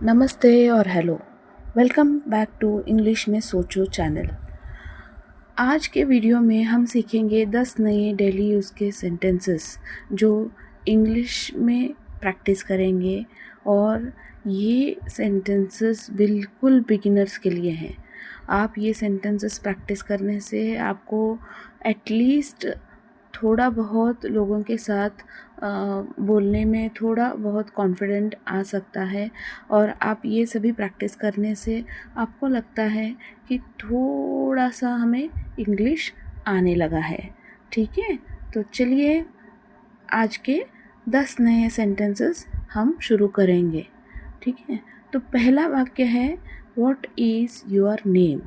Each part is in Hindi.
नमस्ते और hello. Welcome back to English में सोचो चैनल। आज के वीडियो में हम सीखेंगे 10 नए डेली यूज़ के सेंटेंसेस जो इंग्लिश में प्रैक्टिस करेंगे और ये सेंटेंसेस बिल्कुल बिगिनर्स के लिए हैं। आप ये सेंटेंसेस प्रैक्टिस करने से आपको एटलीस्ट थोड़ा बहुत लोगों के साथ बोलने में थोड़ा बहुत कॉन्फिडेंट आ सकता है और आप ये सभी प्रैक्टिस करने से आपको लगता है कि थोड़ा सा हमें इंग्लिश आने लगा है। ठीक है, तो चलिए आज के 10 नए सेंटेंसेस हम शुरू करेंगे। ठीक है, तो पहला वाक्य है व्हाट इज़ योर नेम।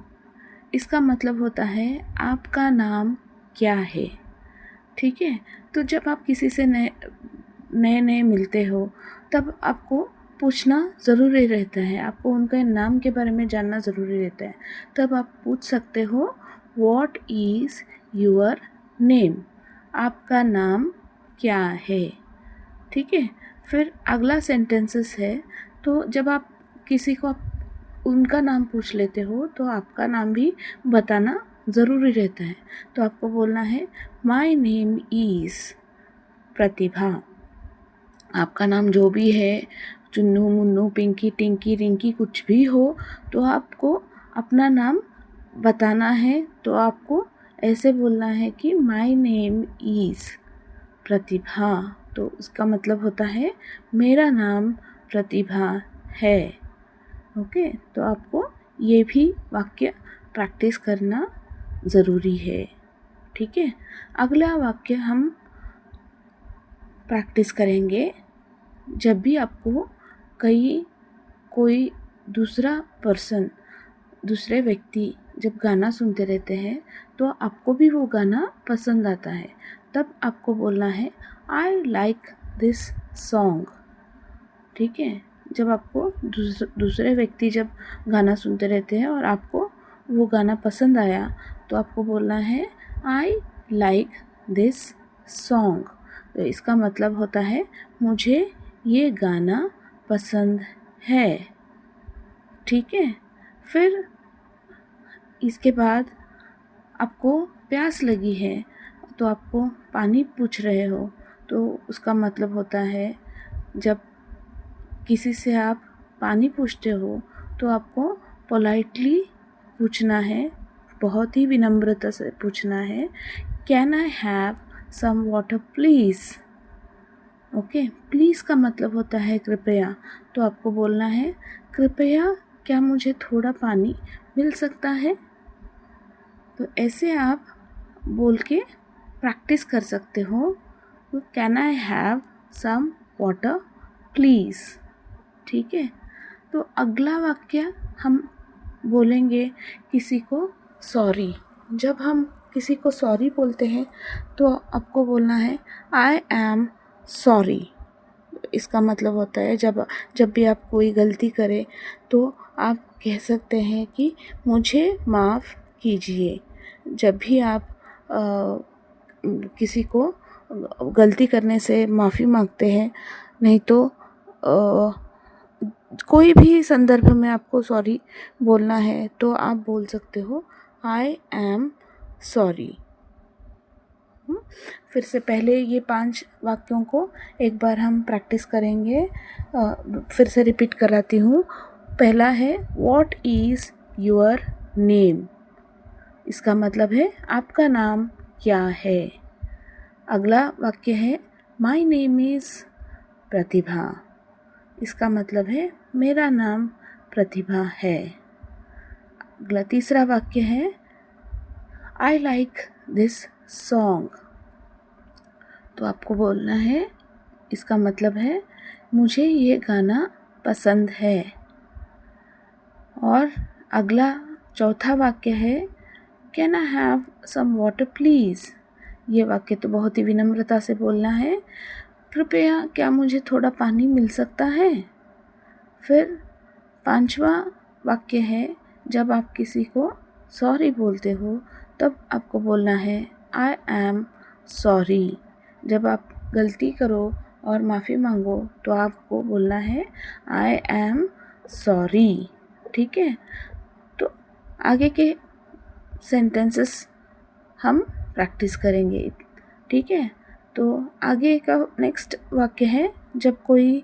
इसका मतलब होता है आपका नाम क्या है। ठीक है, तो जब आप किसी से नए मिलते हो तब आपको पूछना ज़रूरी रहता है, आपको उनके नाम के बारे में जानना ज़रूरी रहता है। तब आप पूछ सकते हो व्हाट इज़ योर नेम, आपका नाम क्या है। ठीक है, फिर अगला सेंटेंसेस है, तो जब आप किसी को उनका नाम पूछ लेते हो तो आपका नाम भी बताना ज़रूरी रहता है। तो आपको बोलना है माय नेम इज़ प्रतिभा। आपका नाम जो भी है, चुन्नू मुन्नू पिंकी टिंकी रिंकी कुछ भी हो, तो आपको अपना नाम बताना है। तो आपको ऐसे बोलना है कि माय नेम इज़ प्रतिभा। तो उसका मतलब होता है मेरा नाम प्रतिभा है। ओके, तो आपको ये भी वाक्य प्रैक्टिस करना ज़रूरी है। ठीक है, अगला वाक्य हम प्रैक्टिस करेंगे जब भी आपको कोई दूसरे व्यक्ति जब गाना सुनते रहते हैं तो आपको भी वो गाना पसंद आता है, तब आपको बोलना है आई लाइक दिस सॉन्ग। ठीक है, जब आपको दूसरे व्यक्ति जब गाना सुनते रहते हैं और आपको वो गाना पसंद आया तो आपको बोलना है आई लाइक दिस सॉन्ग। तो इसका मतलब होता है मुझे ये गाना पसंद है। ठीक है, फिर इसके बाद आपको प्यास लगी है तो आपको पानी पूछ रहे हो, तो उसका मतलब होता है जब किसी से आप पानी पूछते हो तो आपको पोलाइटली पूछना है, बहुत ही विनम्रता से पूछना है can I have some water please. Okay, please का मतलब होता है कृपया, तो आपको बोलना है कृपया क्या मुझे थोड़ा पानी मिल सकता है। तो ऐसे आप बोल के प्रैक्टिस कर सकते हो, तो can I have some water please. ठीक है, तो अगला वाक्य हम बोलेंगे किसी को सॉरी। जब हम किसी को सॉरी बोलते हैं तो आपको बोलना है आई एम सॉरी। इसका मतलब होता है जब भी आप कोई गलती करें तो आप कह सकते हैं कि मुझे माफ़ कीजिए। जब भी आप किसी को गलती करने से माफ़ी मांगते हैं, नहीं तो कोई भी संदर्भ में आपको सॉरी बोलना है तो आप बोल सकते हो आई एम सॉरी। फिर से पहले ये 5 वाक्यों को एक बार हम प्रैक्टिस करेंगे। फिर से रिपीट कराती हूँ। पहला है व्हाट इज़ योर नेम। इसका मतलब है आपका नाम क्या है। अगला वाक्य है माय नेम इज़ प्रतिभा। इसका मतलब है मेरा नाम प्रतिभा है। अगला तीसरा वाक्य है आई लाइक दिस सॉन्ग। तो आपको बोलना है, इसका मतलब है मुझे ये गाना पसंद है। और अगला चौथा वाक्य है can I have some water please. ये वाक्य तो बहुत ही विनम्रता से बोलना है, कृपया क्या मुझे थोड़ा पानी मिल सकता है। फिर 5वां वाक्य है जब आप किसी को सॉरी बोलते हो तब आपको बोलना है आई एम सॉरी। जब आप गलती करो और माफ़ी मांगो तो आपको बोलना है आई एम सॉरी। ठीक है, तो आगे के सेंटेंसेस हम प्रैक्टिस करेंगे। ठीक है, तो आगे का नेक्स्ट वाक्य है, जब कोई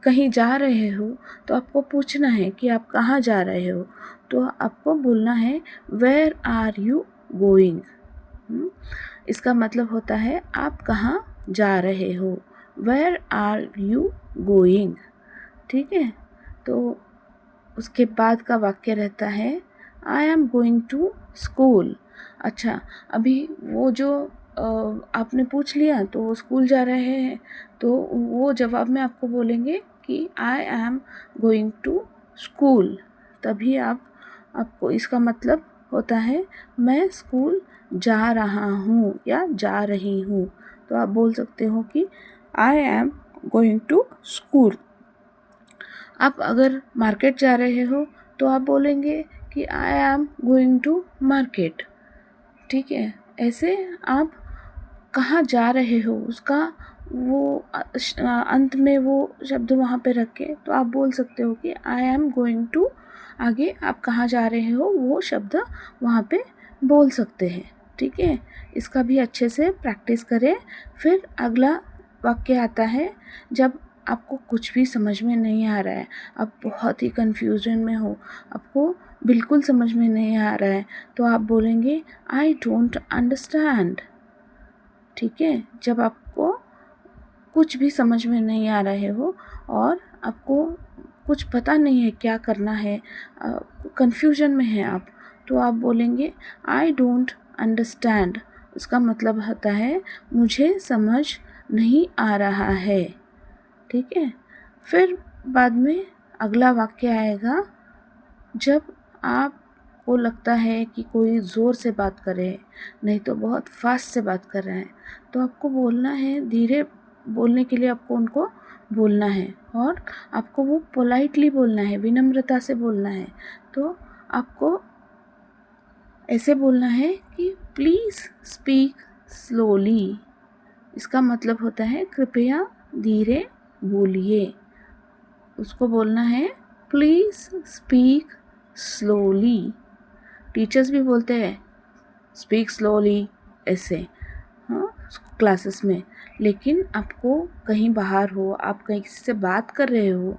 कहीं जा रहे हो तो आपको पूछना है कि आप कहाँ जा रहे हो, तो आपको बोलना है वेयर आर यू गोइंग। इसका मतलब होता है आप कहाँ जा रहे हो, वेयर आर यू गोइंग। ठीक है, तो उसके बाद का वाक्य रहता है I am going to school. अच्छा, अभी वो जो आपने पूछ लिया तो वो स्कूल जा रहे हैं, तो वो जवाब में आपको बोलेंगे कि I am going to school. तभी आपको इसका मतलब होता है मैं स्कूल जा रहा हूँ या जा रही हूँ। तो आप बोल सकते हो कि I am going to school. आप अगर मार्केट जा रहे हो तो आप बोलेंगे कि I am going to market. ठीक है, ऐसे आप कहाँ जा रहे हो उसका वो अंत में वो शब्द वहाँ पे रख के तो आप बोल सकते हो कि आई एम गोइंग टू, आगे आप कहाँ जा रहे हो वो शब्द वहाँ पे बोल सकते हैं। ठीक है, इसका भी अच्छे से प्रैक्टिस करें। फिर अगला वाक्य आता है, जब आपको कुछ भी समझ में नहीं आ रहा है, आप बहुत ही कन्फ्यूजन में हो, आपको बिल्कुल समझ में नहीं आ रहा है, तो आप बोलेंगे आई डोंट अंडरस्टैंड। ठीक है, जब आपको कुछ भी समझ में नहीं आ रहे हो और आपको कुछ पता नहीं है क्या करना है, कन्फ्यूजन में है आप, तो आप बोलेंगे आई डोंट अंडरस्टैंड। उसका मतलब होता है मुझे समझ नहीं आ रहा है। ठीक है, फिर बाद में अगला वाक्य आएगा, जब आपको लगता है कि कोई ज़ोर से बात करे, नहीं तो बहुत फास्ट से बात कर रहे हैं, तो आपको बोलना है, धीरे बोलने के लिए आपको उनको बोलना है और आपको वो पोलाइटली बोलना है, विनम्रता से बोलना है। तो आपको ऐसे बोलना है कि प्लीज़ स्पीक स्लोली। इसका मतलब होता है कृपया धीरे बोलिए। उसको बोलना है प्लीज़ स्पीक स्लोली। टीचर्स भी बोलते हैं स्पीक स्लोली ऐसे, हाँ, क्लासेस में। लेकिन आपको कहीं बाहर हो, आप कहीं किसी से बात कर रहे हो,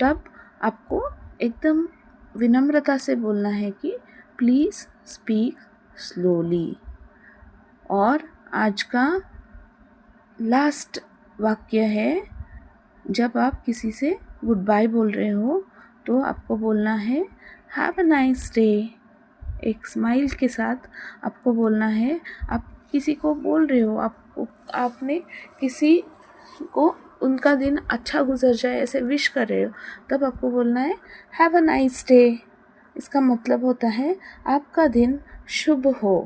तब आपको एकदम विनम्रता से बोलना है कि प्लीज़ स्पीक स्लोली। और आज का लास्ट वाक्य है, जब आप किसी से गुड बाय बोल रहे हो तो आपको बोलना है हैव अ नाइस डे। एक स्माइल के साथ आपको बोलना है। आप किसी को बोल रहे हो, आपने किसी को उनका दिन अच्छा गुजर जाए ऐसे विश कर रहे हो, तब आपको बोलना है हैव अ नाइस डे। इसका मतलब होता है आपका दिन शुभ हो।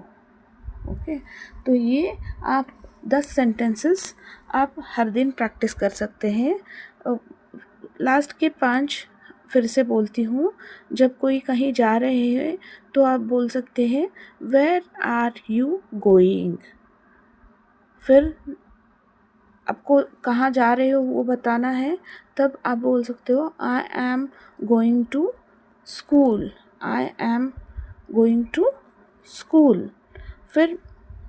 ओके, तो ये आप 10 सेंटेंसेस आप हर दिन प्रैक्टिस कर सकते हैं। लास्ट के 5 फिर से बोलती हूँ। जब कोई कहीं जा रहे हैं तो आप बोल सकते हैं वेयर आर यू गोइंग। फिर आपको कहाँ जा रहे हो वो बताना है, तब आप बोल सकते हो I am going to school, I am going to school. फिर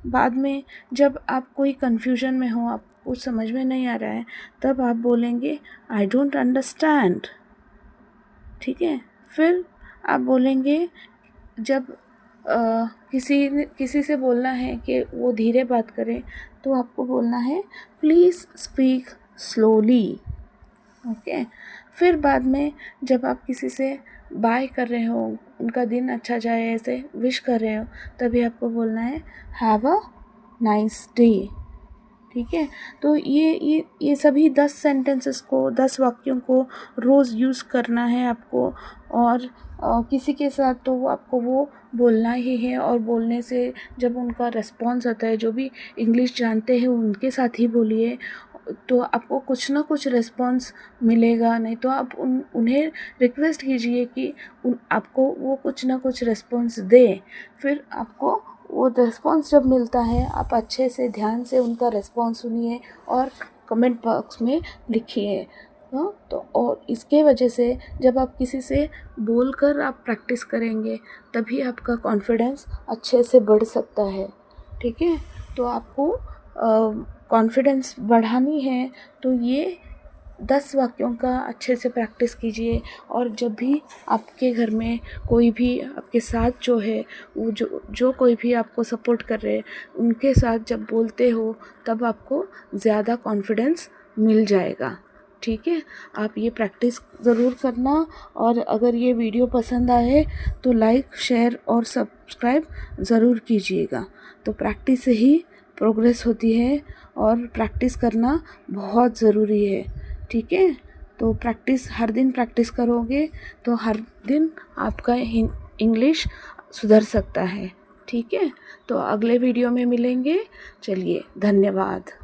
बाद में जब आप कोई कन्फ्यूजन में हो, आपको समझ में नहीं आ रहा है, तब आप बोलेंगे आई डोंट अंडरस्टैंड। ठीक है, फिर आप बोलेंगे जब किसी से बोलना है कि वो धीरे बात करे, तो आपको बोलना है प्लीज़ स्पीक स्लोली। ओके, फिर बाद में जब आप किसी से बाय कर रहे हो, उनका दिन अच्छा जाए ऐसे विश कर रहे हो, तभी आपको बोलना है हैव अ नाइस डे। ठीक है, तो ये सभी 10 सेंटेंसेस को, 10 वाक्यों को रोज़ यूज़ करना है आपको। और किसी के साथ तो आपको वो बोलना ही है, और बोलने से जब उनका रिस्पॉन्स आता है, जो भी इंग्लिश जानते हैं उनके साथ ही बोलिए, तो आपको कुछ ना कुछ रिस्पॉन्स मिलेगा। नहीं तो आप उन्हें रिक्वेस्ट कीजिए कि आपको वो कुछ ना कुछ रिस्पॉन्स दे। फिर आपको वो रिस्पॉन्स जब मिलता है, आप अच्छे से ध्यान से उनका रिस्पॉन्स सुनिए और कमेंट बॉक्स में लिखिए। हाँ, तो और इसके वजह से जब आप किसी से बोलकर आप प्रैक्टिस करेंगे तभी आपका कॉन्फिडेंस अच्छे से बढ़ सकता है। ठीक है, तो आपको कॉन्फिडेंस बढ़ानी है तो ये 10 वाक्यों का अच्छे से प्रैक्टिस कीजिए। और जब भी आपके घर में कोई भी आपके साथ जो है वो जो कोई भी आपको सपोर्ट कर रहे हैं उनके साथ जब बोलते हो तब आपको ज़्यादा कॉन्फिडेंस मिल जाएगा। ठीक है, आप ये प्रैक्टिस ज़रूर करना। और अगर ये वीडियो पसंद आए तो लाइक, शेयर और सब्सक्राइब ज़रूर कीजिएगा। तो प्रैक्टिस से ही प्रोग्रेस होती है और प्रैक्टिस करना बहुत ज़रूरी है। ठीक है, तो हर दिन प्रैक्टिस करोगे तो हर दिन आपका इंग्लिश सुधर सकता है। ठीक है, तो अगले वीडियो में मिलेंगे। चलिए, धन्यवाद।